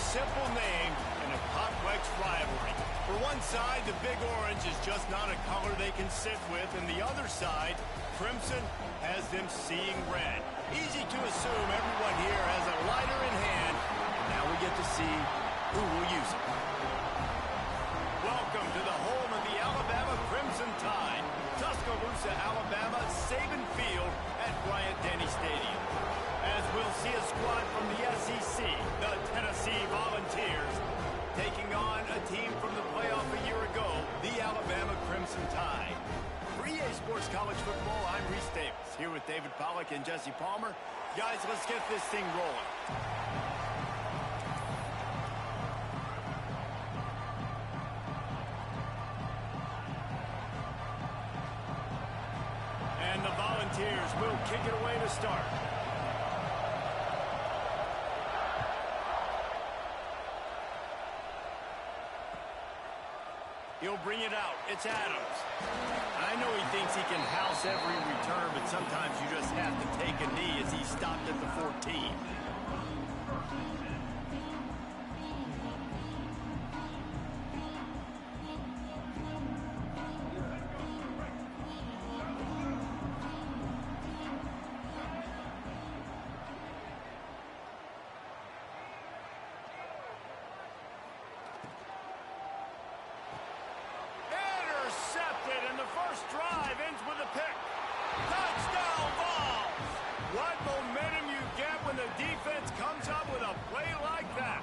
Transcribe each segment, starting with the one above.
simple name in a complex rivalry. For one side, the Big Orange is just not a color they can sit with, and the other side, Crimson, has them seeing red. Easy to assume everyone here has a lighter in hand, and now we get to see who will use it. Welcome to the home of the Alabama Crimson Tide, Tuscaloosa, Alabama, Saban Field at Bryant-Denny Stadium. As we'll see a squad from the SEC, the Tennessee Volunteers, taking on a team from the playoff a year ago, the Alabama Crimson Tide. For EA Sports College Football, I'm Reese Davis, here with David Pollack and Jesse Palmer. Guys, let's get this thing rolling. And the Volunteers will kick it away to start. He'll bring it out. It's Adams. I know he thinks he can house every return, but sometimes you just have to take a knee as he stopped at the 14. And the first drive ends with a pick. Touchdown Vols! What momentum you get when the defense comes up with a play like that.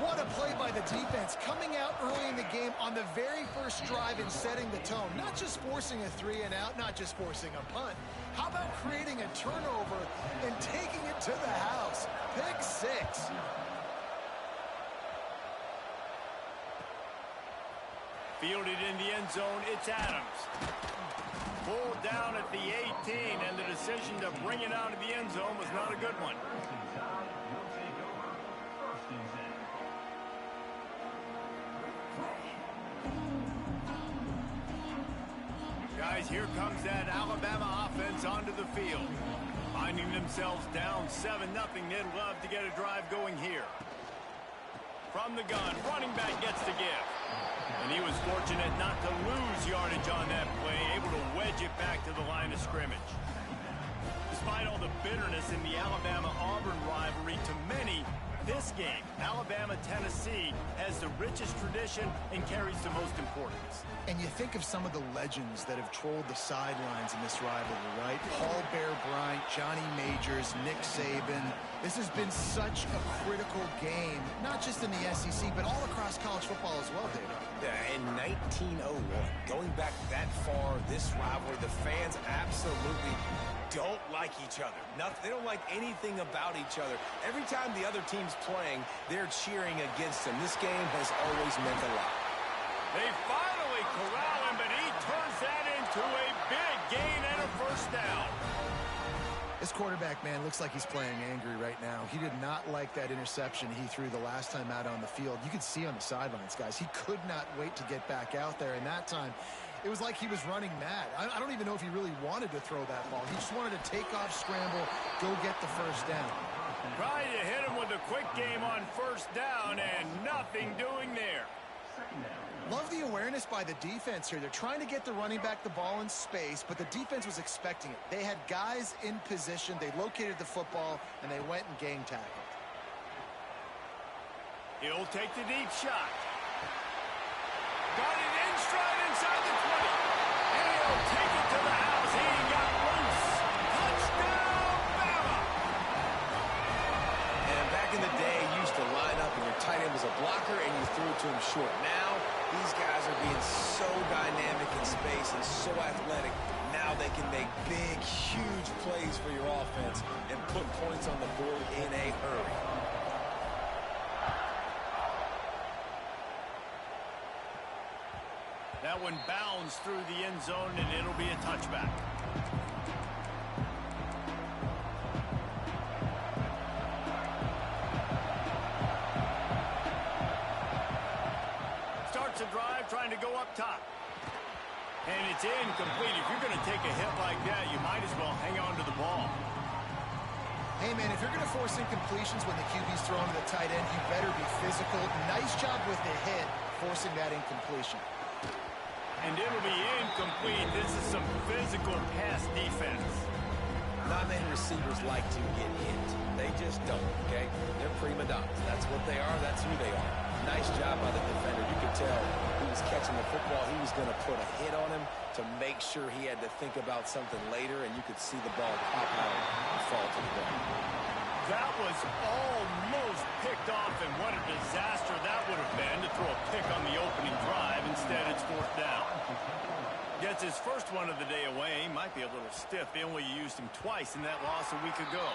What a play by the defense, coming out early in the game on the very first drive and setting the tone. Not just forcing a 3-and-out, not just forcing a punt. How about creating a turnover and taking it to the house? Pick 6. Fielded in the end zone, it's Adams. Pulled down at the 18, and the decision to bring it out of the end zone was not a good one. Guys, here comes that Alabama offense onto the field. Finding themselves down 7-0, they'd love to get a drive going here. From the gun, running back gets the give. And he was fortunate not to lose yardage on that play, able to wedge it back to the line of scrimmage. Despite all the bitterness in the Alabama-Auburn rivalry, to many, this game, Alabama-Tennessee, has the richest tradition and carries the most importance. And you think of some of the legends that have trolled the sidelines in this rivalry, right? Paul Bear Bryant, Johnny Majors, Nick Saban. This has been such a critical game, not just in the SEC, but all across college football as well, David. In 1901, going back that far, this rivalry, the fans absolutely don't like each other. They don't like anything about each other. Every time the other team's playing, they're cheering against them. This game has always meant a lot. They finally corral him, but he turns that into a big gain and a first down. This quarterback, man, looks like he's playing angry right now. He did not like that interception he threw the last time out on the field. You could see on the sidelines, guys, he could not wait to get back out there. And that time, it was like he was running mad. I don't even know if he really wanted to throw that ball. He just wanted to take off, scramble, go get the first down. Trying to hit him with a quick game on first down, and nothing doing there. Love the awareness by the defense here. They're trying to get the running back the ball in space, but the defense was expecting it. They had guys in position. They located the football, and they went and gang tackled. He'll take the deep shot. Got it in stride inside the 20. And he'll take it to the house. He got loose. Touchdown, Bama! And back in the day, you used to line up and your tight end was a blocker and you threw it to him short. Now, these guys are being so dynamic in space and so athletic. Now they can make big, huge plays for your offense and put points on the board in a hurry. That one bounds through the end zone, and it'll be a touchback. Starts a drive trying to go up top. And it's incomplete. If you're going to take a hit like that, you might as well hang on to the ball. Hey, man, if you're going to force incompletions when the QB's throwing to the tight end, you better be physical. Nice job with the hit, forcing that incompletion. And it'll be incomplete. This is some physical pass defense. Not many receivers like to get hit. They just don't, okay? They're prima donnas. That's what they are. That's who they are. Nice job by the defender. You could tell he was catching the football. He was going to put a hit on him to make sure he had to think about something later, and you could see the ball pop out and fall to the ground. That was almost picked off, and what a disaster that would have been to throw a pick on the opening drive. Instead, it's fourth down. Gets his first one of the day away. Might be a little stiff. They only used him twice in that loss a week ago.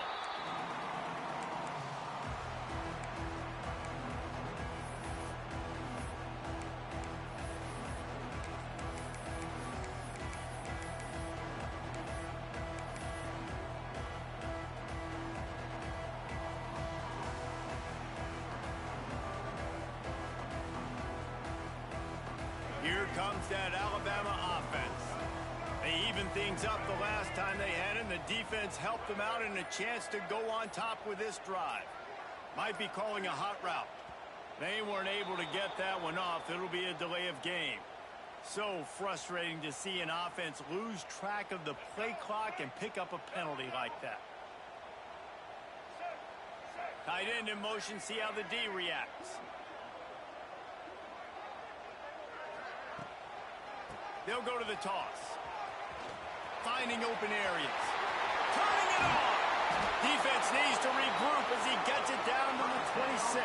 Here comes that Alabama offense. They evened things up the last time they had it, and the defense helped them out and a chance to go on top with this drive. Might be calling a hot route. They weren't able to get that one off. It'll be a delay of game. So frustrating to see an offense lose track of the play clock and pick up a penalty like that. Tight end in motion, see how the D reacts. They'll go to the toss. Finding open areas. Turning it on. Defense needs to regroup as he gets it down to the 26.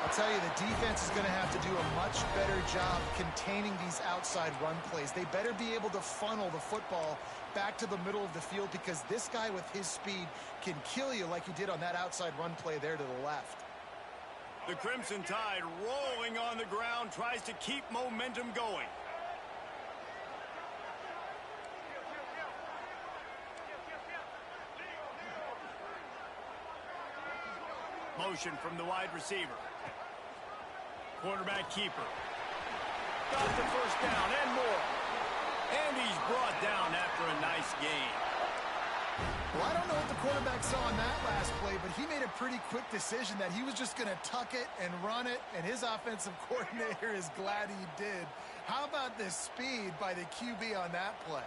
I'll tell you, the defense is going to have to do a much better job containing these outside run plays. They better be able to funnel the football back to the middle of the field, because this guy with his speed can kill you like he did on that outside run play there to the left. The Crimson Tide rolling on the ground, tries to keep momentum going. Motion from the wide receiver. Quarterback keeper. Got the first down and more. And he's brought down after a nice gain. Well, I don't know what the quarterback saw on that last play, but he made a pretty quick decision that he was just going to tuck it and run it, and his offensive coordinator is glad he did. How about the speed by the QB on that play?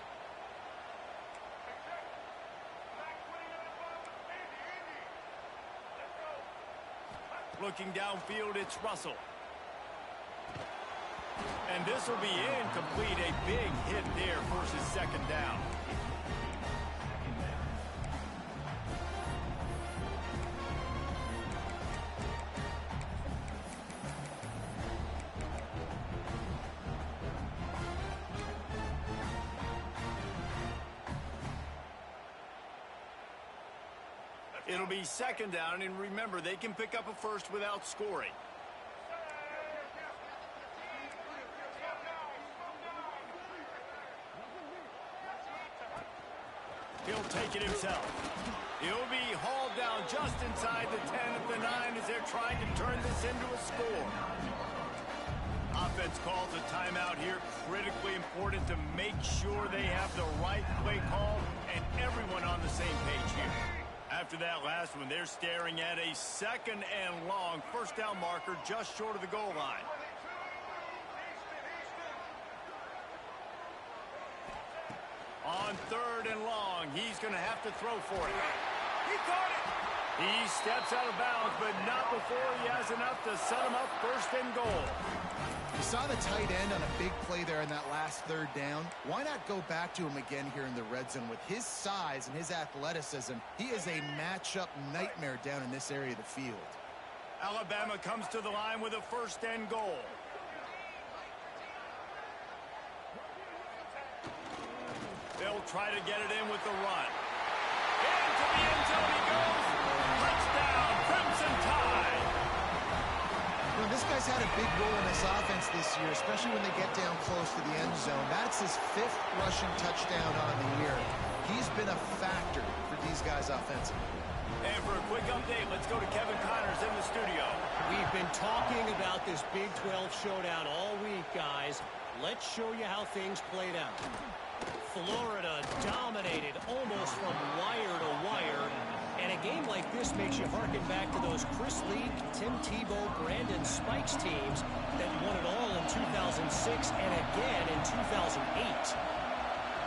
Looking downfield, it's Russell. And this will be incomplete. A big hit there versus second down. It'll be second down, and remember, they can pick up a first without scoring. He'll take it himself. He'll be hauled down just inside the 10 at the 9 as they're trying to turn this into a score. Offense calls a timeout here. Critically important to make sure they have the right play call and everyone on the same page here. After that last one, they're staring at a second and long first down marker just short of the goal line. On third and long, he's going to have to throw for it. He caught it. He steps out of bounds, but not before he has enough to set him up first and goal. You saw the tight end on a big play there in that last third down. Why not go back to him again here in the red zone? With his size and his athleticism, he is a matchup nightmare down in this area of the field. Alabama comes to the line with a first and goal. They'll try to get it in with the run. Into the end zone he goes. Touchdown, Crimson Tide. You know, this guy's had a big role in this offense this year, especially when they get down close to the end zone. That's his 5th rushing touchdown on the year. He's been a factor for these guys offensively. And for a quick update, let's go to Kevin Connors in the studio. We've been talking about this Big 12 showdown all week, guys. Let's show you how things played out. Florida dominated almost from wire to wire. And a game like this makes you harken back to those Chris Leak, Tim Tebow, Brandon Spikes teams that won it all in 2006 and again in 2008.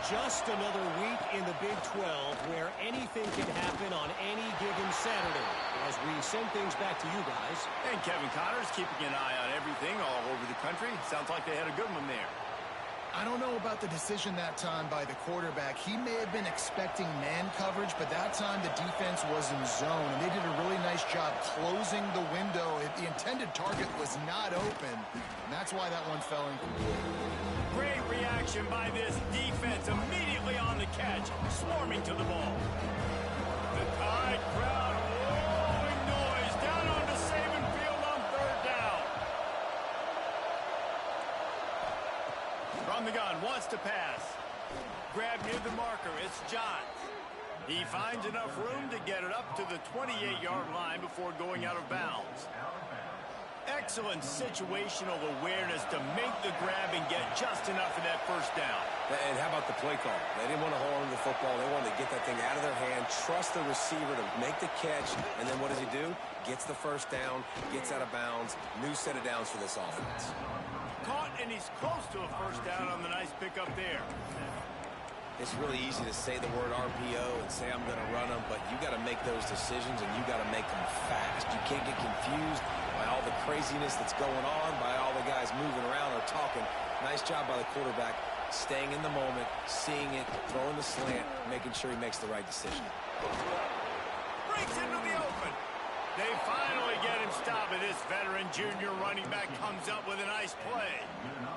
Just another week in the Big 12 where anything can happen on any given Saturday. As we send things back to you guys. And Kevin Connors keeping an eye on everything all over the country. Sounds like they had a good one there. I don't know about the decision that time by the quarterback. He may have been expecting man coverage, but that time the defense was in zone, and they did a really nice job closing the window. The intended target was not open, and that's why that one fell incomplete. Great reaction by this defense immediately on the catch, swarming to the ball. The Tide crowd roaring noise down onto Saban Field on third down. From the gun, wants to pass. Grab near the marker, it's Johns. He finds enough room to get it up to the 28-yard line before going out of bounds. Excellent situational awareness to make the grab and get just enough of that first down. And how about the play call? They didn't want to hold on to the football. They wanted to get that thing out of their hand, trust the receiver to make the catch, and then what does he do? Gets the first down, gets out of bounds, new set of downs for this offense. Caught, and he's close to a first down on the nice pickup there. It's really easy to say the word RPO and say I'm going to run them, but you got to make those decisions, and you got to make them fast. You can't get confused by all the craziness that's going on, by all the guys moving around or talking. Nice job by the quarterback, staying in the moment, seeing it, throwing the slant, making sure he makes the right decision. Breaks into the open. They finally get him stopped, and this veteran junior running back comes up with a nice play.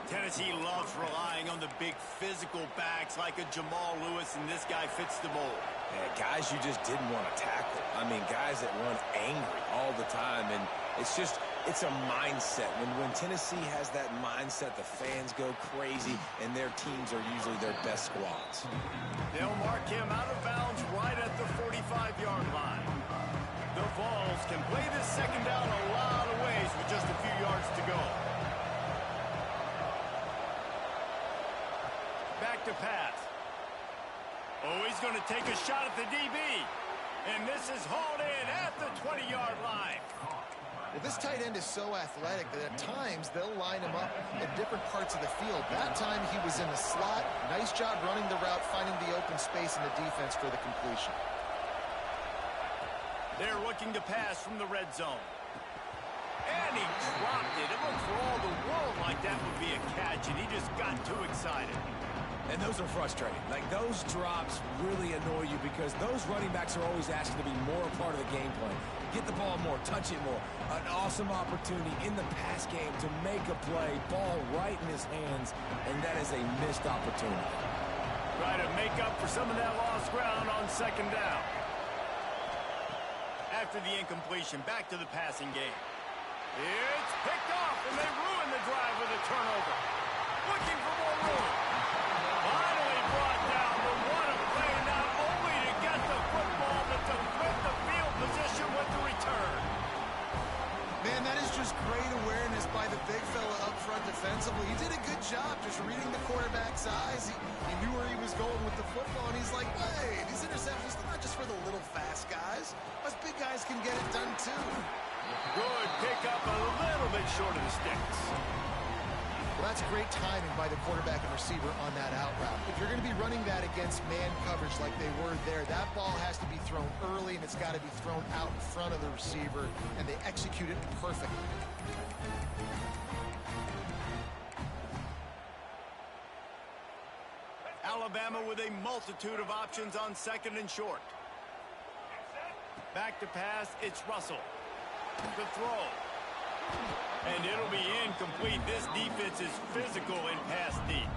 Tennessee loves relying on the big physical backs like a Jamal Lewis, and this guy fits the mold. Yeah, guys you just didn't want to tackle. I mean, guys that run angry all the time, and it's a mindset. When Tennessee has that mindset, the fans go crazy, and their teams are usually their best squads. They'll mark him out of bounds right at the 45-yard line. The Vols can play this second down a lot of ways with just a few yards to go. Back to pass. Oh, he's going to take a shot at the DB. And this is hauled in at the 20-yard line. Well, this tight end is so athletic that at times they'll line him up in different parts of the field. That time he was in the slot. Nice job running the route, finding the open space in the defense for the completion. They're looking to pass from the red zone. And he dropped it. It looked for all the world like that would be a catch, and he just got too excited. And those are frustrating. Like, those drops really annoy you because those running backs are always asking to be more a part of the game plan. Get the ball more, touch it more. An awesome opportunity in the pass game to make a play, ball right in his hands, and that is a missed opportunity. Try to make up for some of that lost ground on second down. After the incompletion, back to the passing game. It's picked off, and they ruin the drive with a turnover. Looking for more room. Finally brought down, but what a play, not only to get the football, but to flip the field position with the return. Man, that is just great awareness by the big fella up front defensively. He did a good job just reading the quarterback's eyes. He knew where he was going with the football, and he's like, wait, these interceptions, they're not just for the little fast guys. Us big guys can get it done too. Good pick up, a little bit short of the sticks. Well, that's great timing by the quarterback and receiver on that out route. If you're going to be running that against man coverage like they were there, that ball has to be thrown early, and it's got to be thrown out in front of the receiver, and they execute it perfectly. Alabama with a multitude of options on second and short. Back to pass, it's Russell. The throw. And it'll be incomplete. This defense is physical in pass deep.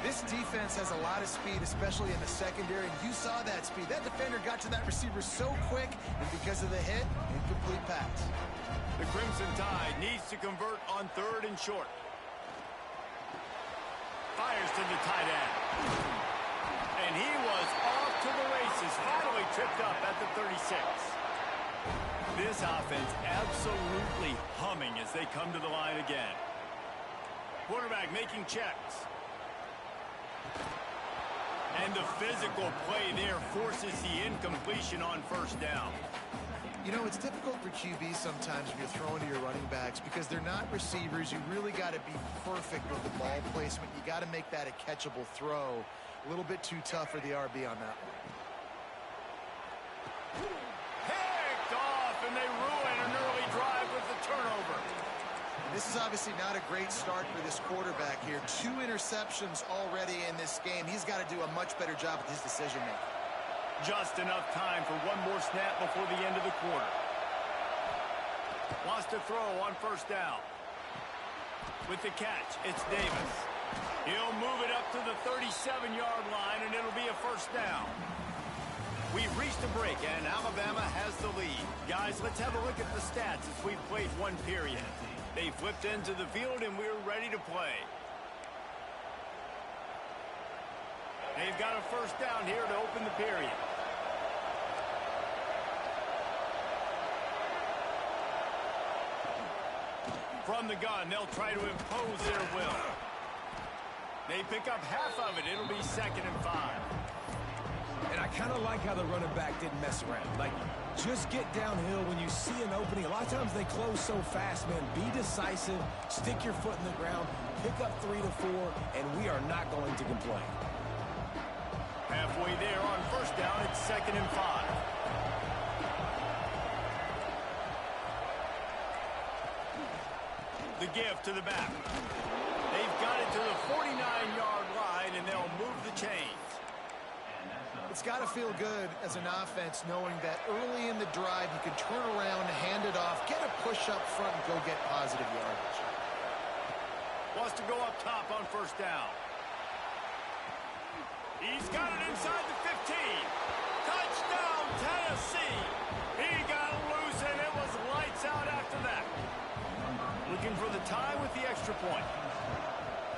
This defense has a lot of speed, especially in the secondary, and you saw that speed. That defender got to that receiver so quick, and because of the hit, incomplete pass. The Crimson Tide needs to convert on third and short. Fires to the tight end. And he was off to the races. Finally tripped up at the 36. This offense absolutely humming as they come to the line again. Quarterback making checks. And the physical play there forces the incompletion on first down. You know, it's difficult for QBs sometimes when you're throwing to your running backs because they're not receivers. You really got to be perfect with the ball placement. You got to make that a catchable throw. A little bit too tough for the RB on that one. Picked off, and they ruin an early drive with the turnover. This is obviously not a great start for this quarterback here. 2 interceptions already in this game. He's got to do a much better job with his decision-making. Just enough time for one more snap before the end of the quarter. Wants to throw on first down. With the catch, it's Davis. He'll move it up to the 37-yard line, and it'll be a first down. We've reached a break, and Alabama has the lead. Guys, let's have a look at the stats as we've played one period. They flipped into the field, and we're ready to play. They've got a first down here to open the period. From the gun, they'll try to impose their will. They pick up half of it. It'll be 2nd and 5. And I kind of like how the running back didn't mess around. Like, just get downhill when you see an opening. A lot of times they close so fast, man. Be decisive, stick your foot in the ground, pick up 3 to 4, and we are not going to complain. Halfway there on first down, it's 2nd and 5. The give to the back. They've got it to the 49-yard line, and they'll move the chains. It's got to feel good as an offense knowing that early in the drive you can turn around, hand it off, get a push up front, and go get positive yardage. Wants to go up top on first down. He's got it inside the 15. Touchdown, Tennessee. He got loose, and it was lights out after that. Looking for the tie with the extra point.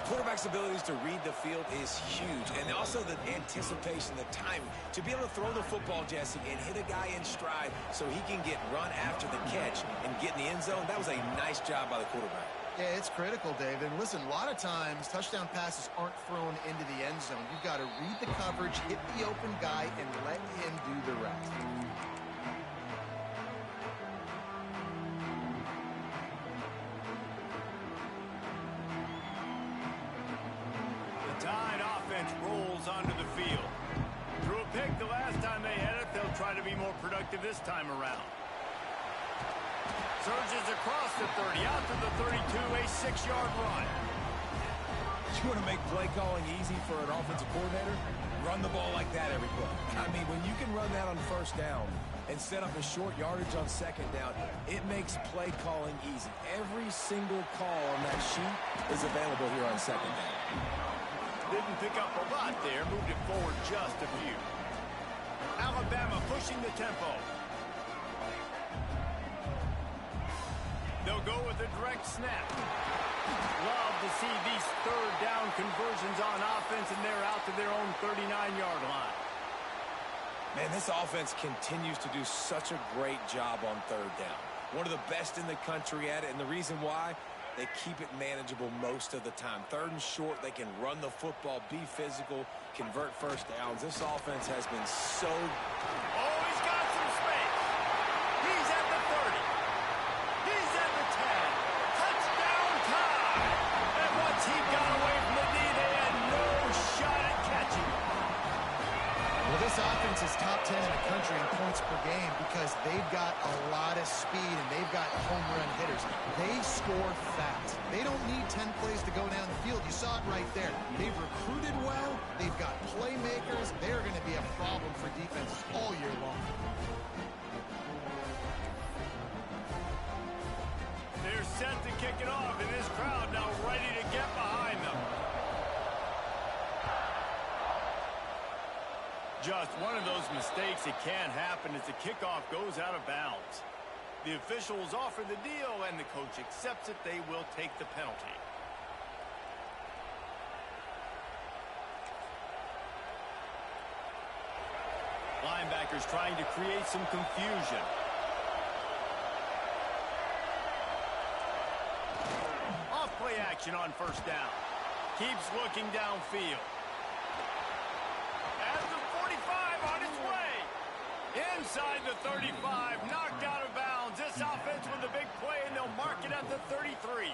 Quarterback's abilities to read the field is huge, and also the anticipation, the timing. To be able to throw the football, Jesse, and hit a guy in stride so he can get run after the catch and get in the end zone, that was a nice job by the quarterback. Yeah, it's critical, David. And listen, a lot of times touchdown passes aren't thrown into the end zone. You've got to read the coverage, hit the open guy, and let him do the rest. The Tide offense rolls onto the field. Threw a pick the last time they had it. They'll try to be more productive this time around. Surges across the 30, out to the 32, a 6-yard run. You want to make play calling easy for an offensive coordinator? Run the ball like that every play. I mean, when you can run that on first down and set up a short yardage on second down, it makes play calling easy. Every single call on that sheet is available here on second down. Didn't pick up a lot there, moved it forward just a few. Alabama pushing the tempo. They'll go with a direct snap. Love to see these third down conversions on offense, and they're out to their own 39-yard line. Man, this offense continues to do such a great job on third down. One of the best in the country at it, and the reason why, they keep it manageable most of the time. Third and short, they can run the football, be physical, convert first downs. This offense has been so... Oh, he's got some space. He's at the 30. He's at the 10. Touchdown time. And once he got away from the knee, they had no shot at catching. Well, this offense is top 10 in the country in points per game because they've got a lot of speed and they've got home run hitters. They score fast. They don't need 10 plays to go down the field. You saw it right there. They've recruited well. They've got playmakers. They're going to be a problem for defenses all year long. They're set to kick it off, and this crowd now ready to get behind them. Just one of those mistakes that can happen as the kickoff goes out of bounds. The officials offer the deal, and the coach accepts it. They will take the penalty. Linebackers trying to create some confusion. Off play action on first down. Keeps looking downfield. At the 45 on its way. Inside the 35, knocked out of bounds. This offense with a big play, and they'll mark it at the 33.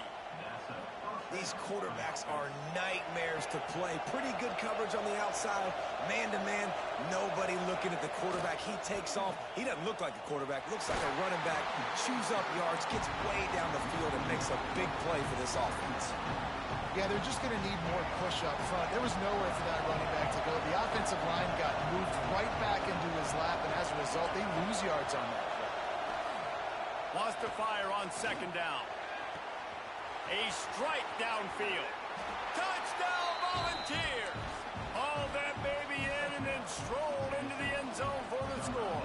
These quarterbacks are nightmares to play. Pretty good coverage on the outside. Man-to-man, nobody looking at the quarterback. He takes off. He doesn't look like a quarterback. Looks like a running back. Chews up yards, gets way down the field, and makes a big play for this offense. Yeah, they're just going to need more push up front. There was nowhere for that running back to go. The offensive line got moved right back into his lap, and as a result, they lose yards on that play. Wants to fire on second down. A strike downfield. Touchdown Volunteers! Haul that baby in and then stroll into the end zone for the score.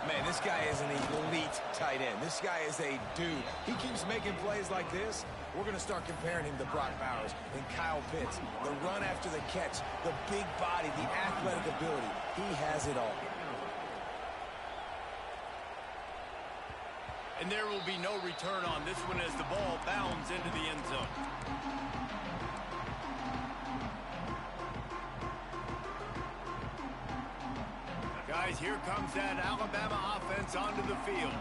Man, this guy is an elite tight end. This guy is a dude. He keeps making plays like this. We're going to start comparing him to Brock Bowers and Kyle Pitts. The run after the catch, the big body, the athletic ability. He has it all. And there will be no return on this one as the ball bounds into the end zone. Guys, here comes that Alabama offense onto the field.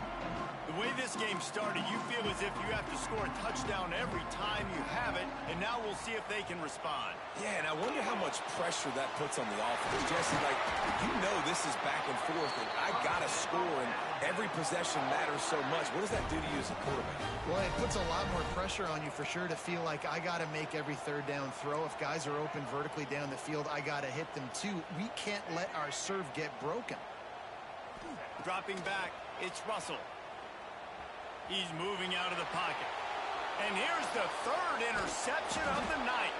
The way this game started, you feel as if you have to score a touchdown every time you have it, and now we'll see if they can respond. Yeah, and I wonder how much pressure that puts on the offense. Jesse, like, you know this is back and forth, and I got to score, and every possession matters so much. What does that do to you as a quarterback? Well, it puts a lot more pressure on you for sure to feel like I got to make every third down throw. If guys are open vertically down the field, I got to hit them too. We can't let our serve get broken. Dropping back, it's Russell. He's moving out of the pocket. And here's the third interception of the night.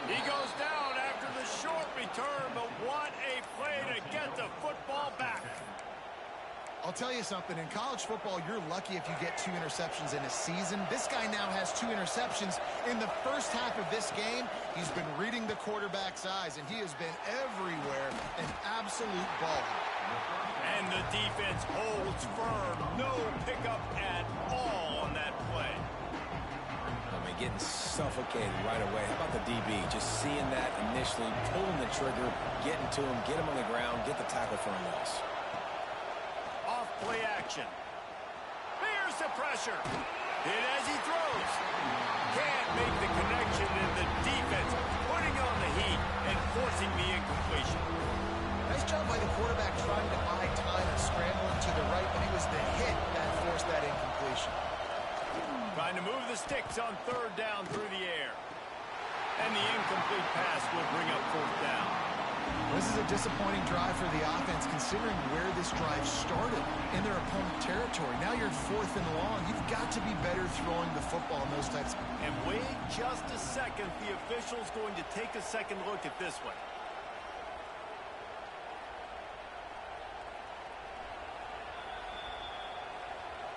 He goes down after the short return, but what a play to get the football back. I'll tell you something. In college football, you're lucky if you get 2 interceptions in a season. This guy now has 2 interceptions. In the first half of this game, he's been reading the quarterback's eyes, and he has been everywhere, an absolute ball. And the defense holds firm. No pickup at all on that play. I mean, getting suffocated right away. How about the DB? Just seeing that initially, pulling the trigger, getting to him, get him on the ground, get the tackle for a loss. Off play action. Here's the pressure. Hit as he throws. Can't make the connection, and the defense putting on the heat and forcing the incompletion. Nice job by the quarterback trying to buy time and scrambling to the right, but it was the hit that forced that incompletion. Trying to move the sticks on third down through the air. And the incomplete pass will bring up fourth down. This is a disappointing drive for the offense, considering where this drive started in their opponent territory. Now you're at 4th and long. You've got to be better throwing the football in those types. And wait just a second. The official's going to take a second look at this one.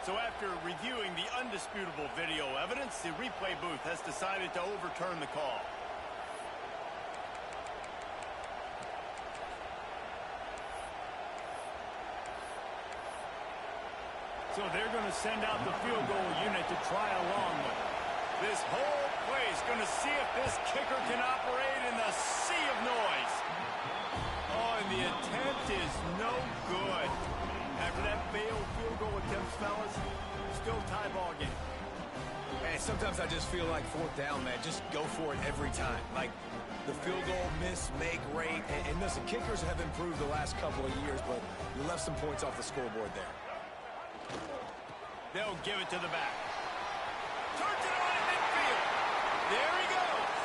So after reviewing the undisputable video evidence, the replay booth has decided to overturn the call. So they're going to send out the field goal unit to try along with it. This whole play is going to see if this kicker can operate in the sea of noise. Oh, and the attempt is no good. After that failed field goal attempts, fellas, still tie ball game. Hey, sometimes I just feel like 4th down, man. Just go for it every time. Like the field goal miss, make rate. And listen, kickers have improved the last couple of years, but you left some points off the scoreboard there. They'll give it to the back. Turns it on in midfield. There he goes.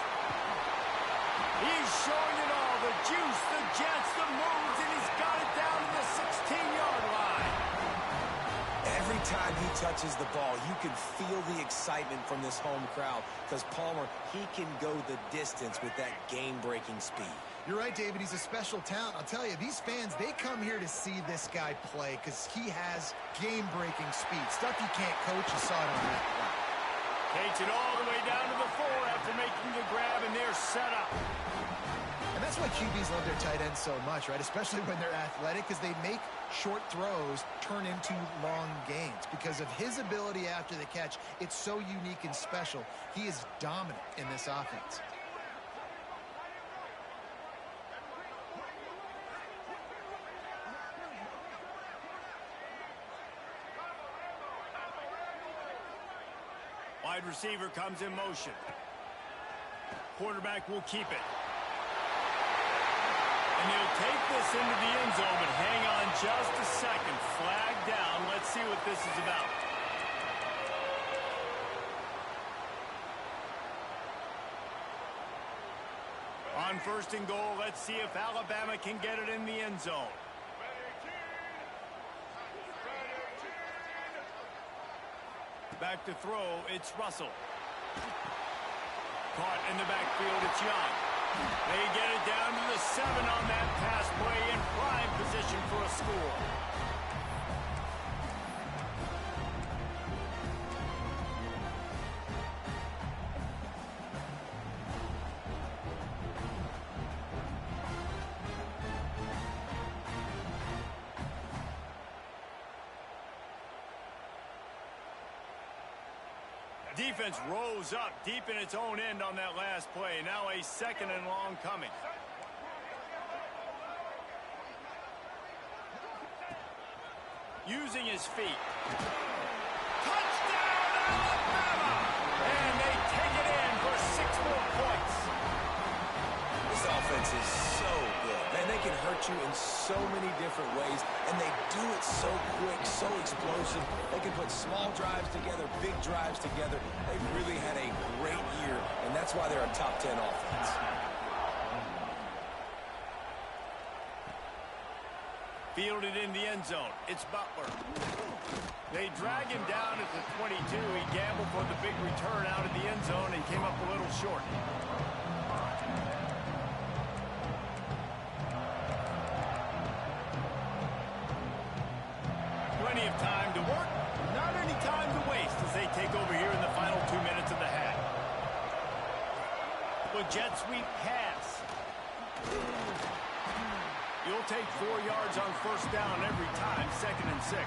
He's showing it all. The juice, the jets, the moves, and he's got it down to the 16-yard line. Every time he touches the ball, you can feel the excitement from this home crowd because Palmer, he can go the distance with that game-breaking speed. You're right, David. He's a special talent. I'll tell you, these fans, they come here to see this guy play because he has game-breaking speed. Stuff you can't coach. You saw it on that play. Takes it all the way down to the 4 after making the grab, and they're set up. And that's what why QBs love their tight ends so much, right? Especially when they're athletic, because they make short throws turn into long gains. Because of his ability after the catch, it's so unique and special. He is dominant in this offense. Wide receiver comes in motion. Quarterback will keep it. And he'll take this into the end zone, but hang on just a second. Flag down. Let's see what this is about. On 1st and goal, let's see if Alabama can get it in the end zone. Back to throw, it's Russell. Caught in the backfield, it's Young. They get it down to the 7 on that pass play in prime position for a score. Defense rose up deep in its own end on that last play. Now a 2nd and long coming. Using his feet. Touchdown, Alabama! And they take it in for 6 more points. This offense is so good. Man, they can hurt you in so many different ways, and they do it so quick, so explosive. They can put small drives together, big drives together. They've really had a great year, and that's why they're a top 10 offense. Fielded in the end zone. It's Butler. They drag him down at the 22. He gambled for the big return out of the end zone and came up a little short. Plenty of time to work, not any time to waste as they take over here in the final 2 minutes of the half. The jet sweep pass. You'll take 4 yards on 1st down every time, 2nd and 6.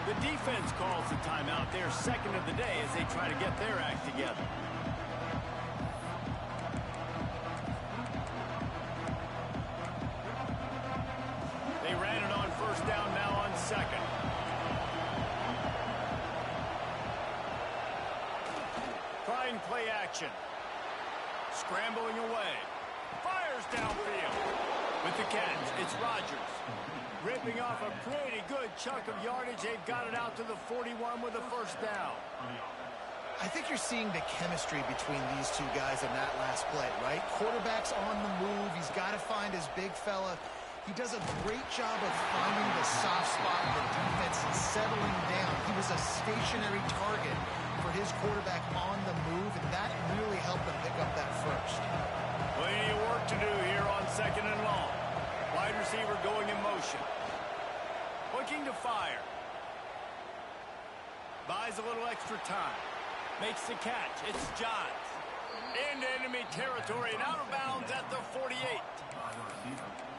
The defense calls the timeout, their 2nd of the day as they try to get their act together. They ran it on 1st down, now on 2nd. Trying play action. Scrambling away. Fires downfield. With the catch, it's Rodgers. Ripping off a pretty good chunk of yardage. They've got it out to the 41 with a 1st down. I think you're seeing the chemistry between these two guys in that last play, right? Quarterback's on the move. He's got to find his big fella. He does a great job of finding the soft spot in the defense and settling down. He was a stationary target for his quarterback on the move, and that really helped him pick up that 1st. Plenty of work to do here on 2nd and long. Wide receiver going in motion. Looking to fire. Buys a little extra time. Makes the catch. It's Johns. Into enemy territory and out of bounds at the 48.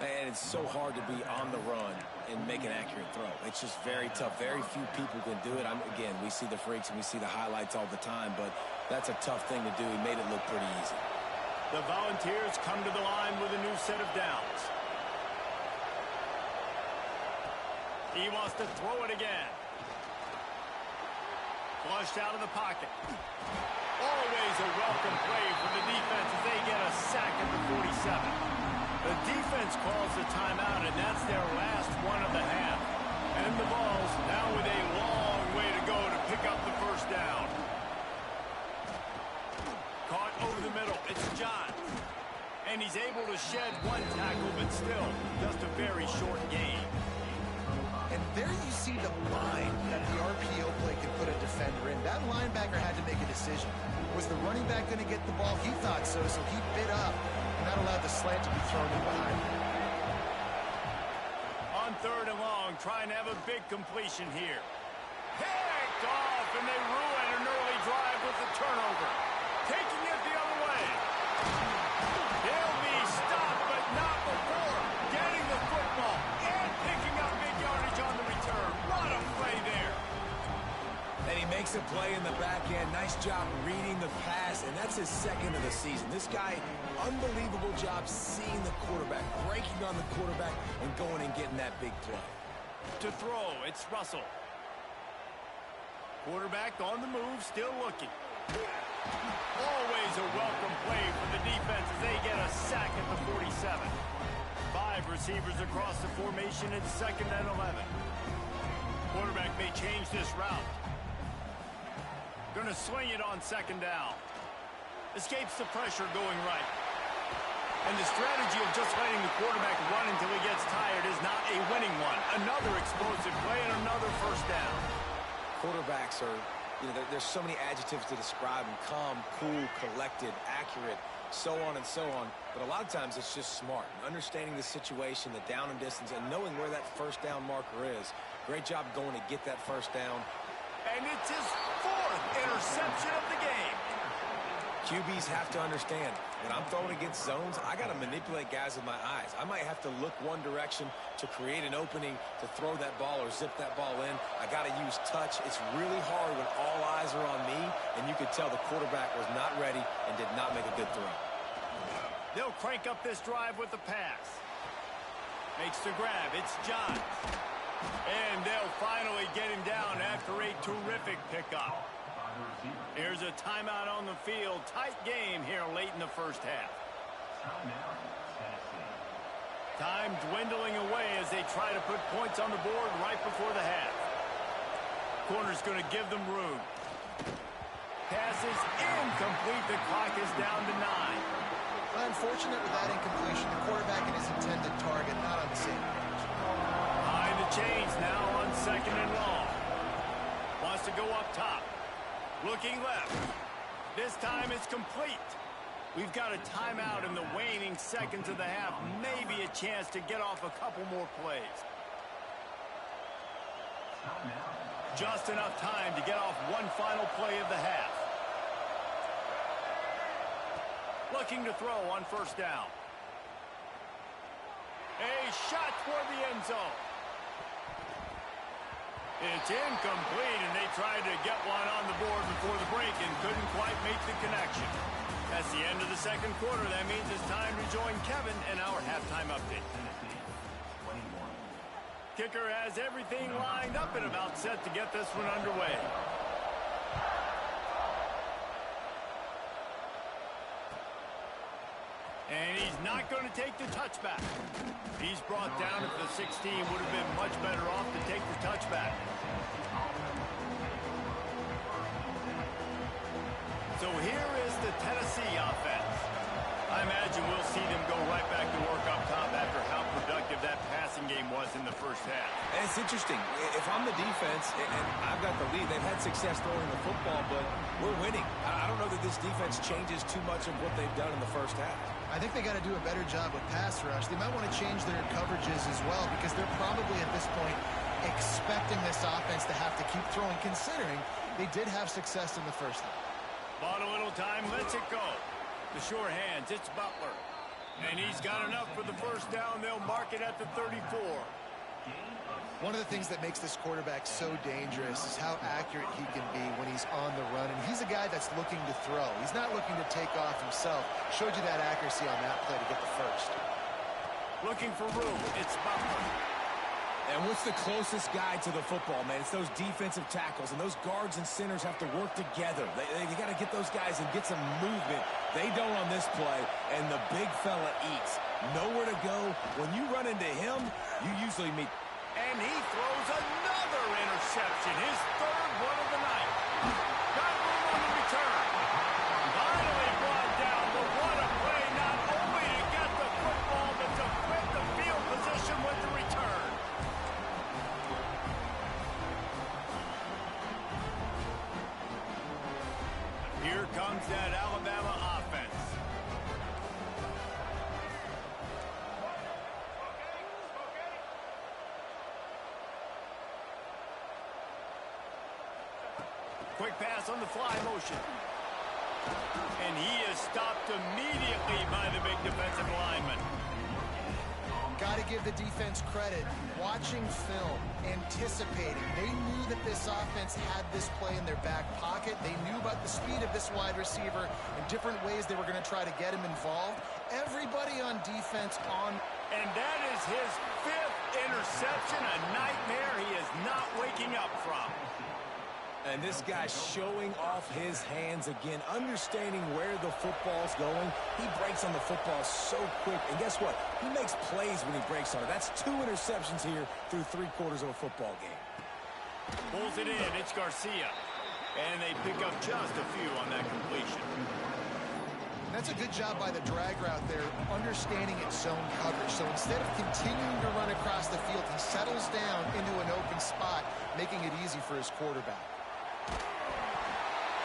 And it's so hard to be on the run and make an accurate throw. It's just very tough. Very few people can do it. Again, we see the freaks and we see the highlights all the time, but that's a tough thing to do. He made it look pretty easy. The Volunteers come to the line with a new set of downs. He wants to throw it again. Flushed out of the pocket. Always a welcome play for the defense as they get a sack at the 47. The defense calls the timeout, and that's their last one of the half. And the Vols now with a long way to go to pick up the 1st down. Caught over the middle. It's John. And he's able to shed 1 tackle, but still just a very short game. And there you see the line that the RPO play can put a defender in. That linebacker had to make a decision. Was the running back going to get the ball? He thought so, so he bit up, and that allowed the slant to be thrown in behind him. On 3rd and long, trying to have a big completion here. Picked off, and they ruin an early drive with the turnover. Taking it the other way. He'll be stopped makes a play in the back end. Nice job reading the pass, and that's his second of the season. This guy, unbelievable job seeing the quarterback, breaking on the quarterback, and going and getting that big play. To throw, it's Russell. Quarterback on the move, still looking. Always a welcome play for the defense as they get a sack at the 47. 5 receivers across the formation. It's 2nd and 11. Quarterback may change this route. Going to swing it on 2nd down. Escapes the pressure going right. And the strategy of just letting the quarterback run until he gets tired is not a winning one. Another explosive play and another 1st down. Quarterbacks are, there's so many adjectives to describe them. Calm, cool, collected, accurate, so on and so on. But a lot of times it's just smart. Understanding the situation, the down and distance, and knowing where that 1st down marker is. Great job going to get that 1st down. And it's his 4th interception of the game. QBs have to understand, when I'm throwing against zones, I got to manipulate guys with my eyes. I might have to look one direction to create an opening to throw that ball or zip that ball in. I got to use touch. It's really hard when all eyes are on me, and you could tell the quarterback was not ready and did not make a good throw. They'll crank up this drive with the pass. Makes the grab. It's Johns. And they'll finally get him down after a terrific pickup. Here's a timeout on the field. Tight game here late in the 1st half. Time dwindling away as they try to put points on the board right before the half. Corner's going to give them room. Pass is incomplete. The clock is down to 9. Unfortunate with that incompletion. The quarterback and his intended target not on the same page. Behind the chains now on 2nd and long. Wants to go up top. Looking left. This time it's complete. We've got a timeout in the waning seconds of the half. Maybe a chance to get off a couple more plays. Just enough time to get off one final play of the half. Looking to throw on 1st down. A shot toward the end zone. It's incomplete, and they tried to get one on the board before the break and couldn't quite make the connection. That's the end of the 2nd quarter. That means it's time to join Kevin and our halftime update. Kicker has everything lined up and about set to get this one underway. And he's not going to take the touchback. He's brought down at the 16. Would have been much better off to take the touchback. So here is the Tennessee offense. I imagine we'll see them go right back to work up top after how productive that passing game was in the 1st half. And it's interesting. If I'm the defense and I've got the lead, they've had success throwing the football, but we're winning. I don't know that this defense changes too much of what they've done in the 1st half. I think they got to do a better job with pass rush. They might want to change their coverages as well because they're probably at this point expecting this offense to have to keep throwing, considering they did have success in the 1st half. Bought a little time, lets it go. The sure hands, it's Butler. And he's got enough for the 1st down. They'll mark it at the 34. One of the things that makes this quarterback so dangerous is how accurate he can be when he's on the run. And he's a guy that's looking to throw. He's not looking to take off himself. Showed you that accuracy on that play to get the 1st. Looking for room, it's Butler. And what's the closest guy to the football, man? It's those defensive tackles, and those guards and centers have to work together. They got to get those guys and get some movement. They don't on this play, and the big fella eats. Nowhere to go. When you run into him, you usually meet. And he throws another interception, his 3rd one of the night. Got room on the return. Finally brought down, but what a play, not only to get the football, but to quit the field position with the return. Here comes that Alabama offense. Quick pass on the fly motion. And he is stopped immediately by the big defensive lineman. got to give the defense credit. Watching film, anticipating. They knew that this offense had this play in their back pocket. They knew about the speed of this wide receiver and different ways they were going to try to get him involved. Everybody on defense on. And that is his 5th interception, a nightmare he is not waking up from. And this guy showing off his hands again, understanding where the football's going. He breaks on the football so quick. And guess what? He makes plays when he breaks on it. That's 2 interceptions here through 3/4 of a football game. Pulls it in. It's Garcia. And they pick up just a few on that completion. That's a good job by the drag route there, understanding its zone coverage. So instead of continuing to run across the field, he settles down into an open spot, making it easy for his quarterback.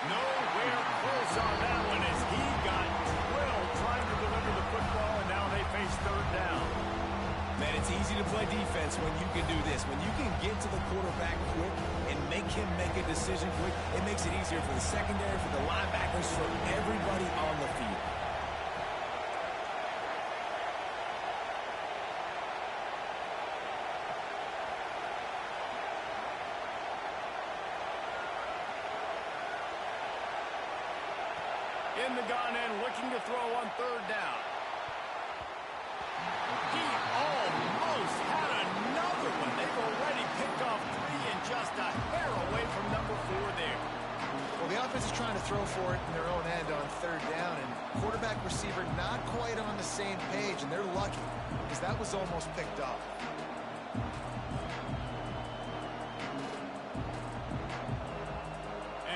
Nowhere close on that one as he got drilled trying to deliver the football, and now they face 3rd down. Man, it's easy to play defense when you can do this. When you can get to the quarterback quick and make him make a decision quick, it makes it easier for the secondary, for the linebackers, for everybody on the field. In the gun and looking to throw on 3rd down. He almost had another one. They've already picked off 3 and just a hair away from number 4 there. Well, the offense is trying to throw for it in their own end on 3rd down, and quarterback receiver not quite on the same page, and they're lucky because that was almost picked off.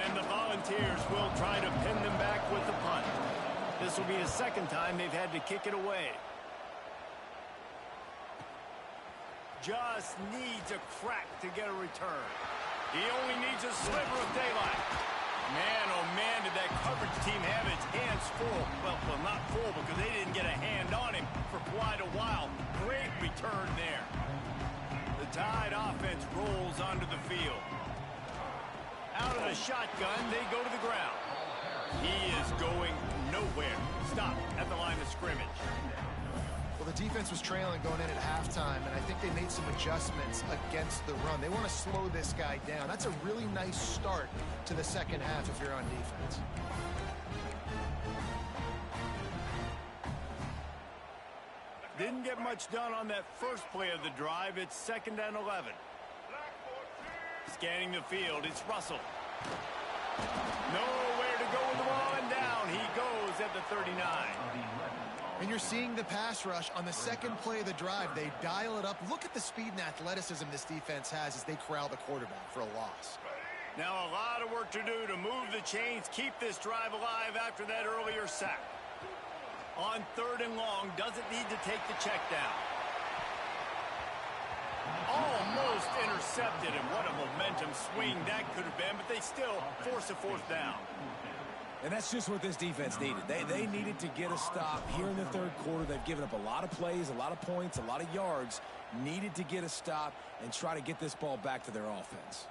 And the Volunteers will try to pin them back with the punt. This will be the 2nd time they've had to kick it away. Just needs a crack to get a return. He only needs a sliver of daylight. Man, oh man, did that coverage team have its hands full. Well, not full because they didn't get a hand on him for quite a while. Great return there. The Tide offense rolls onto the field. Out of the shotgun, they go to the ground. He is going nowhere. Stop at the line of scrimmage. Well, the defense was trailing going in at halftime, and I think they made some adjustments against the run. They want to slow this guy down. That's a really nice start to the 2nd half if you're on defense. Didn't get much done on that first play of the drive. It's 2nd and 11. Scanning the field, it's Russell. Nowhere to go with the ball, and down he goes at the 39. And you're seeing the pass rush on the 2nd play of the drive. They dial it up. Look at the speed and athleticism this defense has as they corral the quarterback for a loss. Now a lot of work to do to move the chains, keep this drive alive after that earlier sack. On 3rd and long, doesn't need to take the check down. Almost intercepted, and what a momentum swing that could have been, but they still force a 4th down. And that's just what this defense needed. They needed to get a stop here in the 3rd quarter. They've given up a lot of plays, a lot of points, a lot of yards. Needed to get a stop and try to get this ball back to their offense.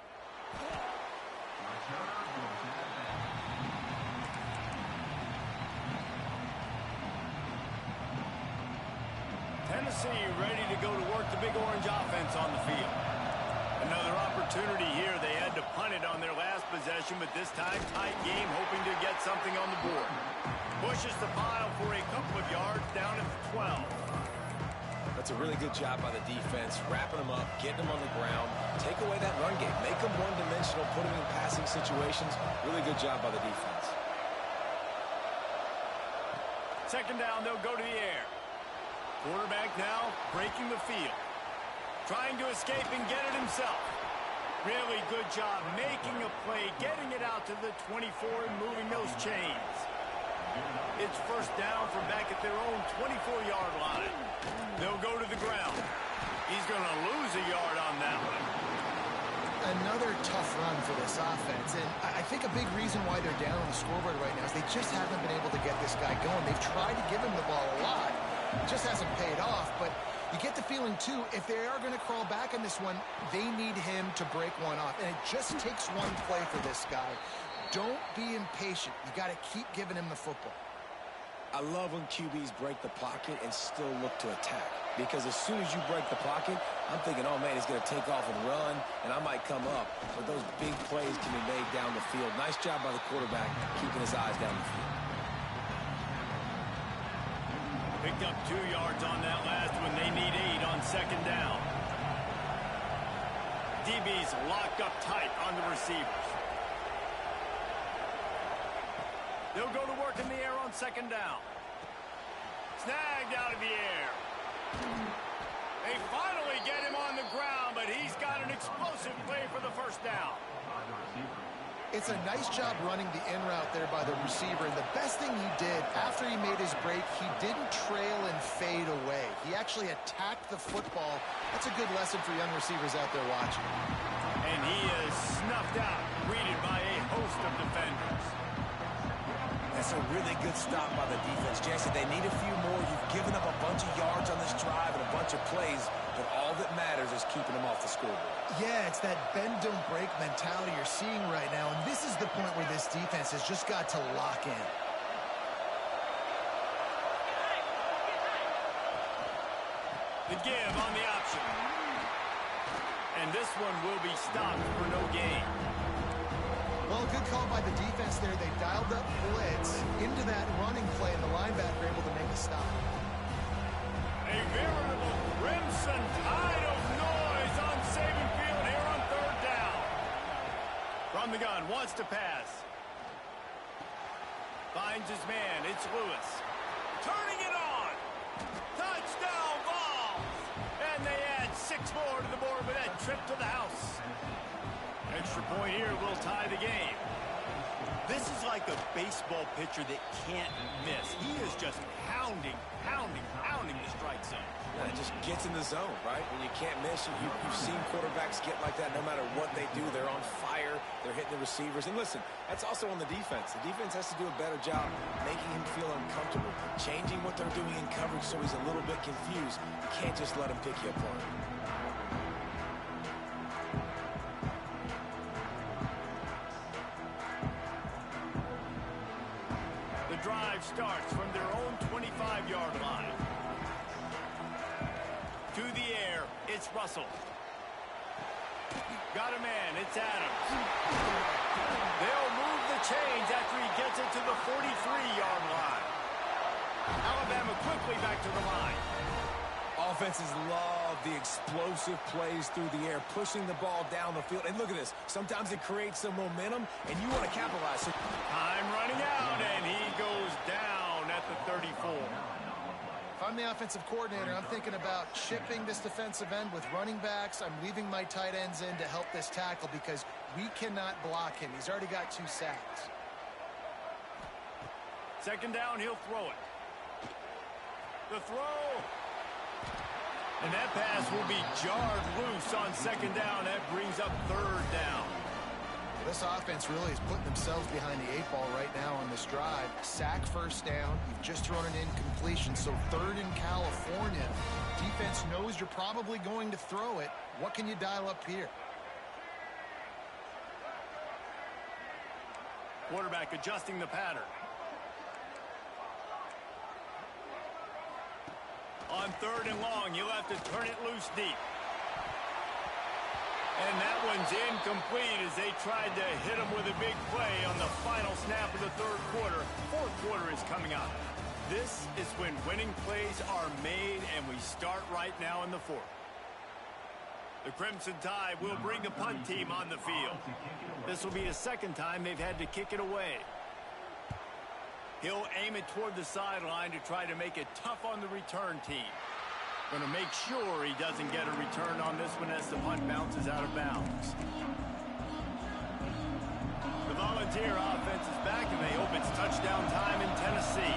Tennessee ready to go to work the Big Orange offense on the field. Another opportunity here. They had to punt it on their last possession, but this time tight game, hoping to get something on the board. Pushes the pile for a couple of yards down at the 12. That's a really good job by the defense, wrapping them up, getting them on the ground, take away that run game, make them one-dimensional, put them in passing situations. Really good job by the defense. 2nd down, they'll go to the air. Quarterback now breaking the field. Trying to escape and get it himself. Really good job making a play, getting it out to the 24 and moving those chains. It's 1st down from back at their own 24-yard line. They'll go to the ground. He's going to lose a yard on that one. Another tough run for this offense, and I think a big reason why they're down on the scoreboard right now is they just haven't been able to get this guy going. They've tried to give him the ball a lot. It just hasn't paid off, but you get the feeling, too, if they are going to crawl back on this one, they need him to break one off. And it just takes one play for this guy. Don't be impatient. You got to keep giving him the football. I love when QBs break the pocket and still look to attack. Because as soon as you break the pocket, I'm thinking, oh, man, he's going to take off and run, and I might come up. But those big plays can be made down the field. Nice job by the quarterback keeping his eyes down the field. Picked up 2 yards on that last one. They need 8 on second down. DB's locked up tight on the receivers. They'll go to work in the air on second down. Snagged out of the air. They finally get him on the ground, but he's got an explosive play for the first down. It's a nice job running the in route there by the receiver, and the best thing he did after he made his break, he didn't trail and fade away. He actually attacked the football. That's a good lesson for young receivers out there watching. And he is snuffed out, greeted by a host of defenders. That's a really good stop by the defense. Jason, they need a few more. You've given up a bunch of yards on this drive and a bunch of plays, but all that matters is keeping them off the scoreboard. Yeah, it's that bend, don't break mentality you're seeing right now, and this is the point where this defense has just got to lock in. The give on the option. And this one will be stopped for no gain. Well, good call by the defense there. They dialed up blitz into that running play, and the linebacker able to make a stop. A veritable crimson tide of noise on Saban Field here on third down. From the gun, wants to pass. Finds his man. It's Lewis. Turning it on. Touchdown Vols. And they add 6 more to the board with that trip to the house. Extra point here will tie the game. This is like a baseball pitcher that can't miss. He is just pounding the strike zone. Yeah, it just gets in the zone, right? When you can't miss, you've seen quarterbacks get like that no matter what they do. They're on fire. They're hitting the receivers. And listen, that's also on the defense. The defense has to do a better job making him feel uncomfortable, changing what they're doing in coverage so he's a little bit confused. You can't just let him pick you apart. Drive starts from their own 25-yard line. To the air, it's Russell. Got a man, it's Adams. They'll move the chains after he gets it to the 43-yard line. Alabama quickly back to the line. Offenses love the explosive plays through the air, pushing the ball down the field. And look at this. Sometimes it creates some momentum, and you want to capitalize. Time running out, and he goes down at the 34. If I'm the offensive coordinator, I'm thinking about chipping this defensive end with running backs. I'm leaving my tight ends in to help this tackle because we cannot block him. He's already got 2 sacks. Second down, he'll throw it. The throw. And that pass will be jarred loose on second down. That brings up third down. Well, this offense really is putting themselves behind the 8 ball right now on this drive. Sack first down. You've just thrown an incompletion. So third in California. Defense knows you're probably going to throw it. What can you dial up here? Quarterback adjusting the pattern. On third and long, you'll have to turn it loose deep. And that one's incomplete as they tried to hit him with a big play on the final snap of the third quarter. Fourth quarter is coming up. This is when winning plays are made, and we start right now in the fourth. The Crimson Tide will bring the punt team on the field. This will be the second time they've had to kick it away. He'll aim it toward the sideline to try to make it tough on the return team. Going to make sure he doesn't get a return on this one as the punt bounces out of bounds. The Volunteer offense is back, and they hope it's touchdown time in Tennessee.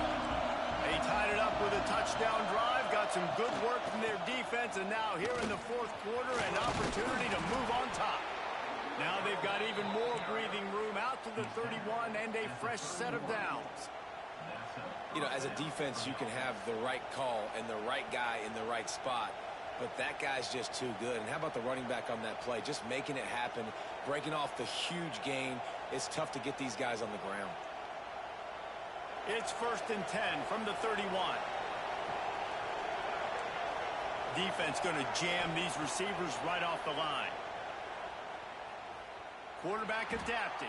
They tied it up with a touchdown drive, got some good work from their defense, and now here in the fourth quarter, an opportunity to move on top. Now they've got even more breathing room out to the 31 and a fresh set of downs. You know, as a defense, you can have the right call and the right guy in the right spot, but that guy's just too good. And how about the running back on that play? Just making it happen, breaking off the huge gain. It's tough to get these guys on the ground. It's 1st and 10 from the 31. Defense going to jam these receivers right off the line. Quarterback adapted.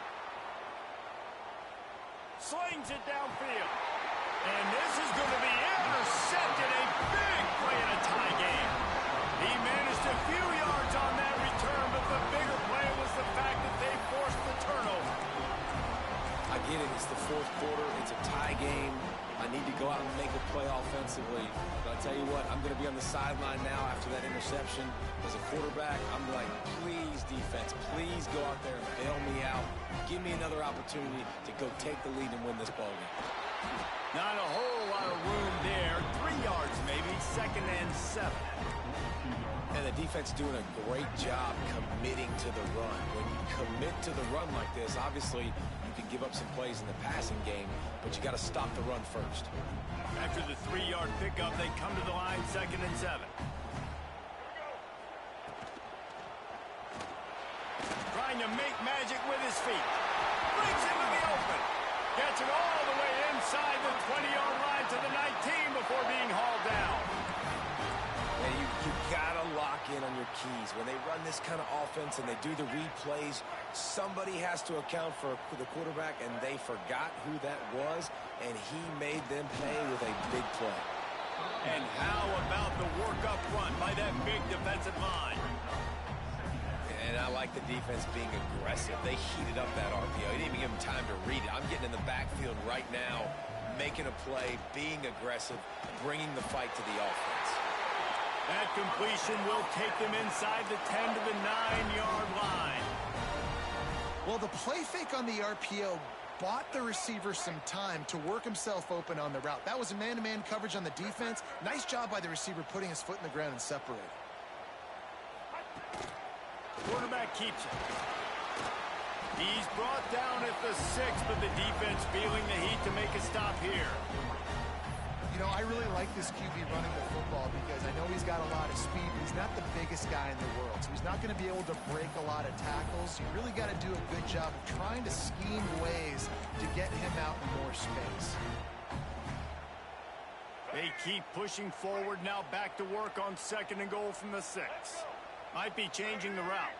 Slings it downfield. And this is going to be intercepted. A big play in a tie game. He managed a few yards on that return, but the bigger play was the fact that they forced the turnover. I get it. It's the 4th quarter. It's a tie game. I need to go out and make a play offensively. But I tell you what, I'm going to be on the sideline now after that interception. As a quarterback, I'm like, please, defense, please go out there and bail me out. Give me another opportunity to go take the lead and win this ball game. Not a whole lot of room there. 3 yards maybe, 2nd and 7. And the defense doing a great job committing to the run. When you commit to the run like this, obviously you can give up some plays in the passing game, but you got to stop the run first. After the 3-yard pickup, they come to the line, 2nd and 7. Trying to make magic with his feet. Brings him to the open. Gets it all the way inside the 20-yard line to the 19 before being hauled down. Yeah, you got to lock in on your keys. When they run this kind of offense and they do the replays, somebody has to account for the quarterback, and they forgot who that was, and he made them pay with a big play. And how about the work up front by that big defensive line? And I like the defense being aggressive. They heated up that RPO. He didn't even give him time to read it. I'm getting in the backfield right now, making a play, being aggressive, bringing the fight to the offense. That completion will take them inside the 10 to the 9-yard line. Well, the play fake on the RPO bought the receiver some time to work himself open on the route. That was a man-to-man coverage on the defense. Nice job by the receiver putting his foot in the ground and separating. Quarterback keeps it. He's brought down at the 6, but the defense feeling the heat to make a stop here. You know, I really like this QB running the football because I know he's got a lot of speed, but he's not the biggest guy in the world. So he's not going to be able to break a lot of tackles. You really got to do a good job of trying to scheme ways to get him out in more space. They keep pushing forward, now back to work on 2nd and goal from the 6. Might be changing the route.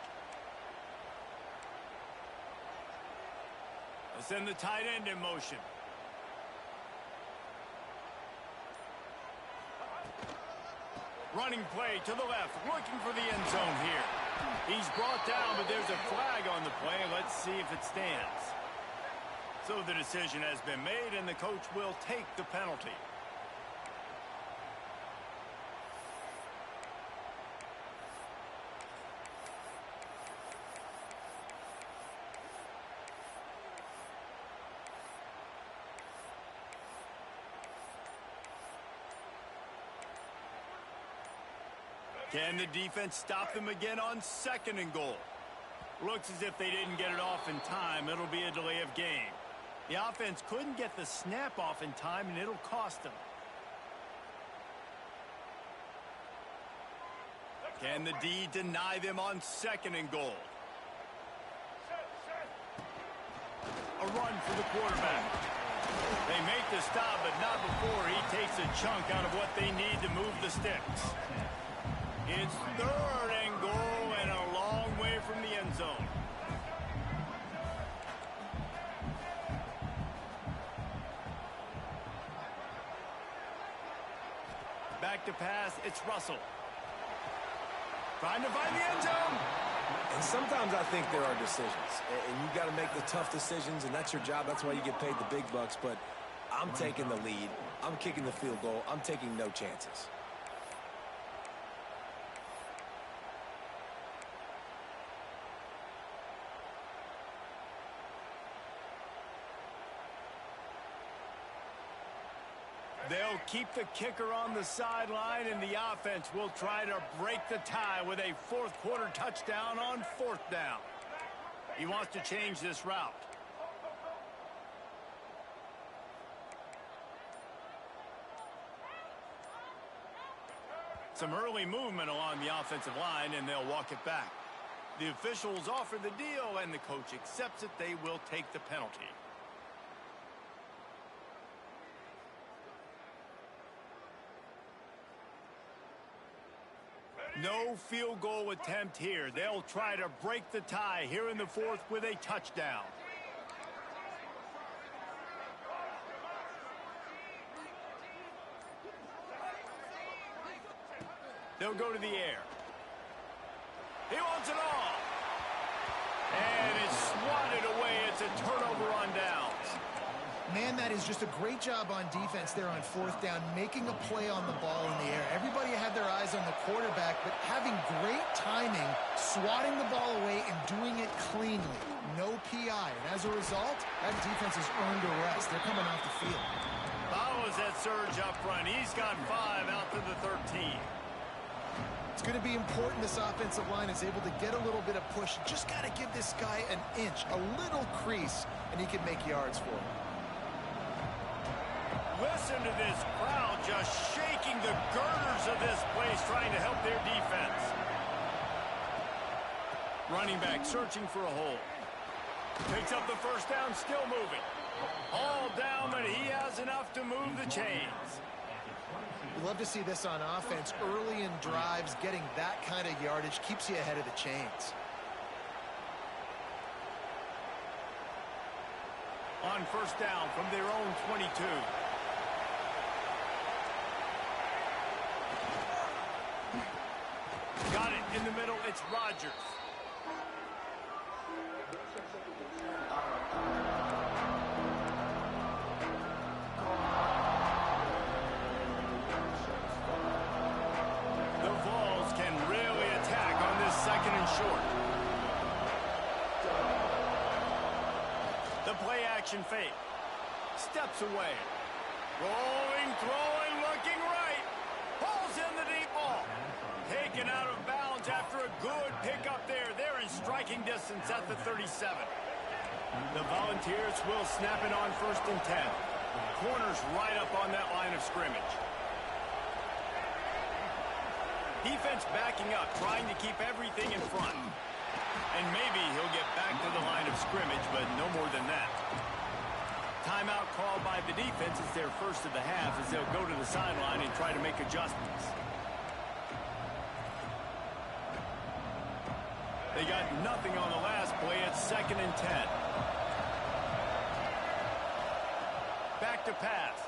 They'll send the tight end in motion. Running play to the left, looking for the end zone here. He's brought down, but there's a flag on the play. Let's see if it stands. So the decision has been made, and the coach will take the penalty. Can the defense stop them again on 2nd and goal? Looks as if they didn't get it off in time. It'll be a delay of game. The offense couldn't get the snap off in time, and it'll cost them. Can the D deny them on 2nd and goal? A run for the quarterback. They make the stop, but not before he takes a chunk out of what they need to move the sticks. It's 3rd and goal and a long way from the end zone. Back to pass, it's Russell. Trying to find the end zone. And sometimes I think there are decisions, and you got to make the tough decisions, and that's your job. That's why you get paid the big bucks, but I'm taking the lead. I'm kicking the field goal. I'm taking no chances. They'll keep the kicker on the sideline, and the offense will try to break the tie with a 4th quarter touchdown on 4th down. He wants to change this route. Some early movement along the offensive line, and they'll walk it back. The officials offer the deal, and the coach accepts it. They will take the penalty. No field goal attempt here. They'll try to break the tie here in the fourth with a touchdown. They'll go to the air. He wants it all. And it's swatted away. It's a turnover on downs. Man, that is just a great job on defense there on fourth down, making a play on the ball in the air. Everybody had their eyes on the quarterback, but having great timing, swatting the ball away, and doing it cleanly. No PI. And as a result, that defense has earned a rest. They're coming off the field. Follows that surge up front. He's got 5 out to the 13. It's going to be important this offensive line is able to get a little bit of push. Just got to give this guy an inch, a little crease, and he can make yards for him. Listen to this crowd just shaking the girders of this place, trying to help their defense. Running back searching for a hole. Picks up the first down, still moving. All down, but he has enough to move the chains. We love to see this on offense. Early in drives, getting that kind of yardage keeps you ahead of the chains. On first down from their own 22. Got it in the middle. It's Rodgers. The Vols can really attack on this second and short. The play action fake. Steps away. Rolling, throwing, looking right. Pulls in the deep ball. Taken out of bounds after a good pickup there. They're in striking distance at the 37. The Volunteers will snap it on first and 10. Corners right up on that line of scrimmage. Defense backing up, trying to keep everything in front. And maybe he'll get back to the line of scrimmage, but no more than that. Timeout called by the defense. It's their first of the half as they'll go to the sideline and try to make adjustments. They got nothing on the last play. It's second and 10. Back to pass.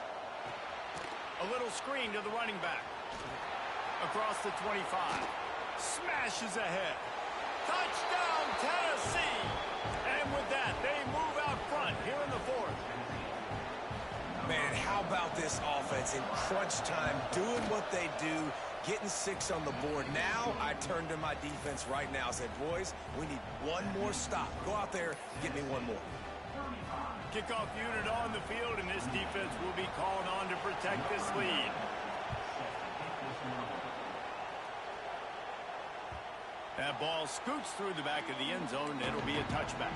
A little screen to the running back. Across the 25. Smashes ahead. Touchdown, Tennessee! And with that, they move out front here in the fourth. Man, how about this offense in crunch time, doing what they do, getting 6 on the board. Now I turn to my defense right now and say, boys, we need one more stop. Go out there, get me one more. Kickoff unit on the field, and this defense will be called on to protect this lead. That ball scoots through the back of the end zone, and it'll be a touchback.